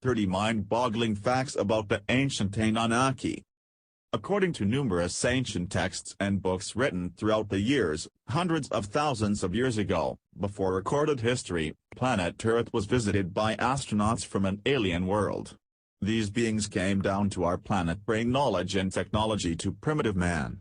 30 mind-boggling facts about the ancient Anunnaki. According to numerous ancient texts and books written throughout the years, hundreds of thousands of years ago, before recorded history, planet Earth was visited by astronauts from an alien world. These beings came down to our planet bringing knowledge and technology to primitive man.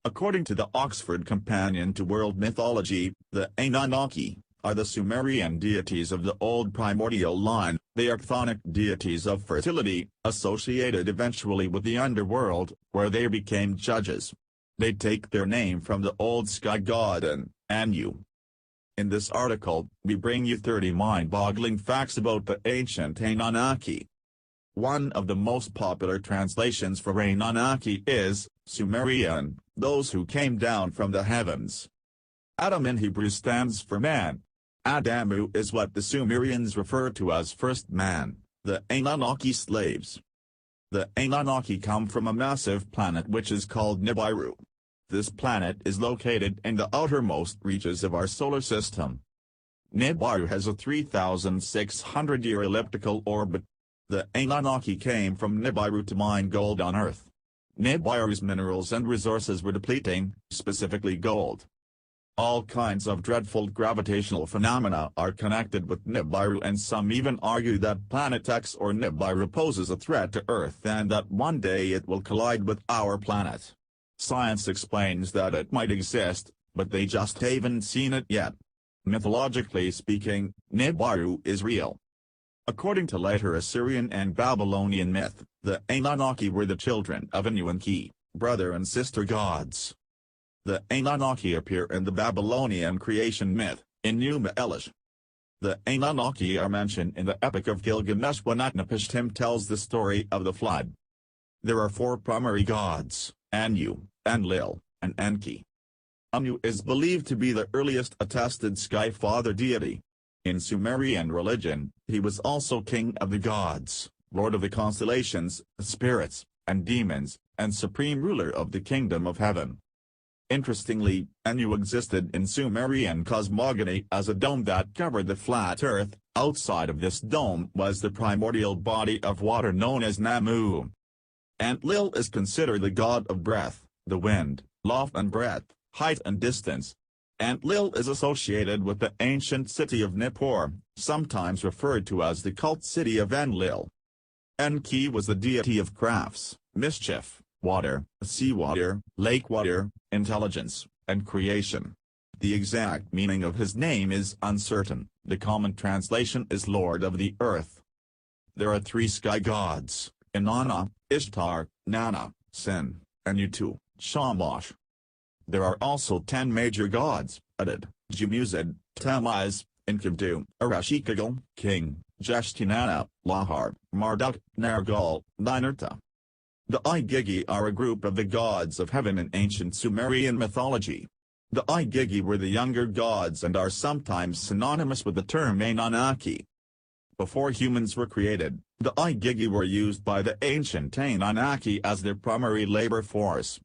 According to the Oxford Companion to World Mythology, the Anunnaki are the Sumerian deities of the old primordial line. They are chthonic deities of fertility, associated eventually with the underworld, where they became judges. They take their name from the old sky god Anu. In this article, we bring you 30 mind-boggling facts about the ancient Anunnaki. One of the most popular translations for Anunnaki is Sumerian, those who came down from the heavens. Adam in Hebrew stands for man. Adamu is what the Sumerians refer to as first man, the Anunnaki slaves. The Anunnaki come from a massive planet which is called Nibiru. This planet is located in the outermost reaches of our solar system. Nibiru has a 3,600-year elliptical orbit. The Anunnaki came from Nibiru to mine gold on Earth. Nibiru's minerals and resources were depleting, specifically gold. All kinds of dreadful gravitational phenomena are connected with Nibiru, and some even argue that Planet X or Nibiru poses a threat to Earth and that one day it will collide with our planet. Science explains that it might exist, but they just haven't seen it yet. Mythologically speaking, Nibiru is real. According to later Assyrian and Babylonian myth, the Anunnaki were the children of Anu and Ki, brother and sister gods. The Anunnaki appear in the Babylonian creation myth, Enuma Elish. The Anunnaki are mentioned in the Epic of Gilgamesh when Utnapishtim tells the story of the flood. There are 4 primary gods, Anu, Enlil, and Enki. Anu is believed to be the earliest attested sky father deity. In Sumerian religion, he was also king of the gods, lord of the constellations, spirits, and demons, and supreme ruler of the kingdom of heaven. Interestingly, Anu existed in Sumerian cosmogony as a dome that covered the flat earth. Outside of this dome was the primordial body of water known as Namu. Enlil is considered the god of breath, the wind, love and breadth, height and distance. Enlil is associated with the ancient city of Nippur, sometimes referred to as the cult city of Enlil. Enki was the deity of crafts, mischief, water, seawater, lake water, intelligence, and creation. The exact meaning of his name is uncertain. The common translation is Lord of the Earth. There are 3 sky gods, Inanna, Ishtar, Nana, Sin, and Utu, Shamash. There are also 10 major gods, Adad, Jumuzid, Tammuz, Enkidu, Arashikagel, King, Jeshtinana, Lahar, Marduk, Nergal, Ninurta. The Igigi are a group of the gods of heaven in ancient Sumerian mythology. The Igigi were the younger gods and are sometimes synonymous with the term Anunnaki. Before humans were created, the Igigi were used by the ancient Anunnaki as their primary labor force.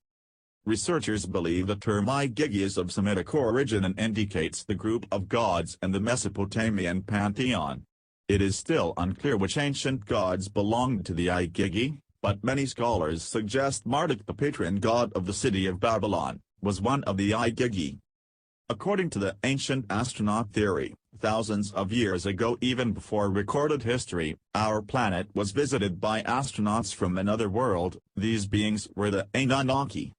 Researchers believe the term Igigi is of Semitic origin and indicates the group of gods in the Mesopotamian pantheon. It is still unclear which ancient gods belonged to the Igigi, but many scholars suggest Marduk, the patron god of the city of Babylon, was one of the Igigi. According to the ancient astronaut theory, thousands of years ago, even before recorded history, our planet was visited by astronauts from another world. These beings were the Anunnaki.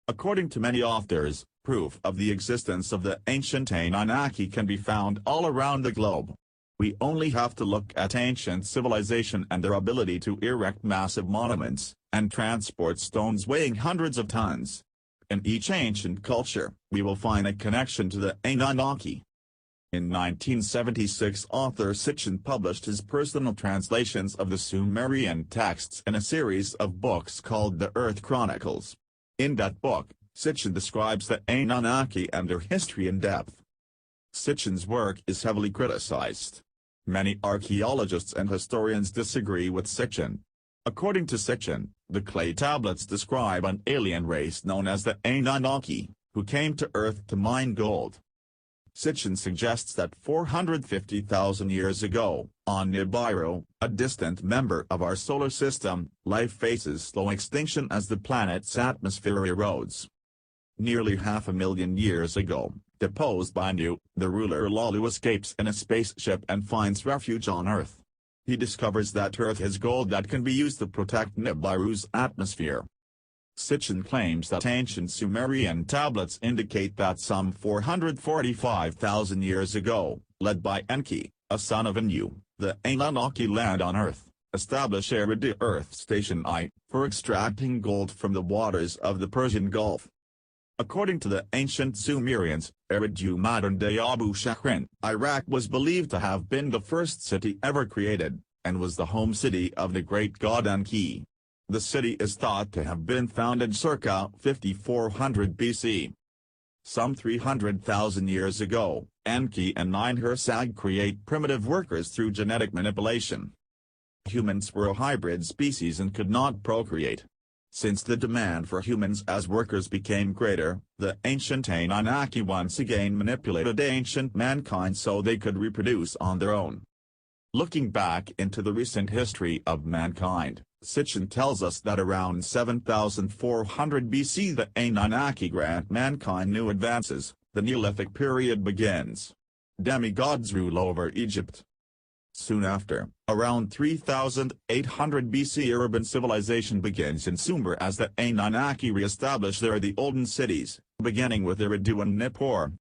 According to many authors, proof of the existence of the ancient Anunnaki can be found all around the globe. We only have to look at ancient civilization and their ability to erect massive monuments, and transport stones weighing hundreds of tons. In each ancient culture, we will find a connection to the Anunnaki. In 1976, author Sitchin published his personal translations of the Sumerian texts in a series of books called the Earth Chronicles. In that book, Sitchin describes the Anunnaki and their history in depth. Sitchin's work is heavily criticized. Many archaeologists and historians disagree with Sitchin. According to Sitchin, the clay tablets describe an alien race known as the Anunnaki, who came to Earth to mine gold. Sitchin suggests that 450,000 years ago, on Nibiru, a distant member of our solar system, life faces slow extinction as the planet's atmosphere erodes. Nearly 500,000 years ago, deposed by Nu, the ruler Lalu escapes in a spaceship and finds refuge on Earth. He discovers that Earth has gold that can be used to protect Nibiru's atmosphere. Sitchin claims that ancient Sumerian tablets indicate that some 445,000 years ago, led by Enki, a son of Anu, the Anunnaki land on Earth, established Eridu Earth Station I, for extracting gold from the waters of the Persian Gulf. According to the ancient Sumerians, Eridu, modern-day Abu Shahrin, Iraq, was believed to have been the first city ever created, and was the home city of the great god Enki. The city is thought to have been founded circa 5400 BC. Some 300,000 years ago, Enki and Ninhursag create primitive workers through genetic manipulation. Humans were a hybrid species and could not procreate. Since the demand for humans as workers became greater, the ancient Anunnaki once again manipulated ancient mankind so they could reproduce on their own. Looking back into the recent history of mankind, Sitchin tells us that around 7400 BC the Anunnaki grant mankind new advances. The Neolithic period begins. Demigods rule over Egypt. Soon after, around 3800 BC, urban civilization begins in Sumer as the Anunnaki re-establish there the olden cities, beginning with Eridu and Nippur,